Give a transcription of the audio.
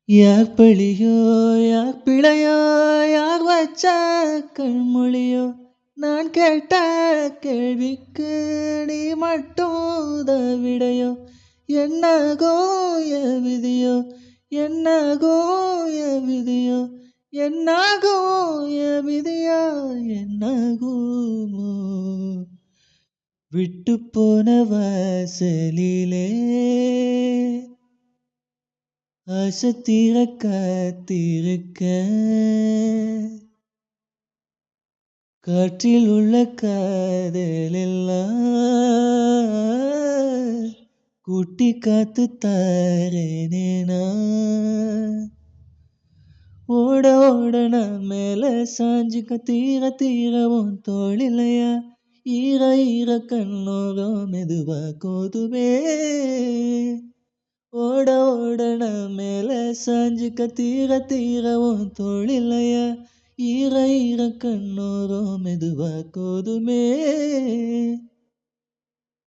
யார் பழியோ யார் பிழையோ யார் வச்ச கண்மொழியோ நான் கேட்ட கேள்விக்கு நீ மட்டும் விடையோ என்னாகோ என் விதியோ என்னாகோ என் விதியோ என்னாகோ என் விதியா என்னாகுமோ விட்டு போன வாசலிலே ஆசை தீர காத்திருக்க காற்றில் உள்ள காதலெல்லாம் கூட்டி காத்து தாரேனா ஓட ஓட நான் மேல சாஞ்சுக்க தீர தீர உன் தோளிலையா ஈர ஈர கண்ணோரம் மெதுவா கோதுவே ஓட ஓட நான் மேல சாஞ்சுக்க தீர தீர உன்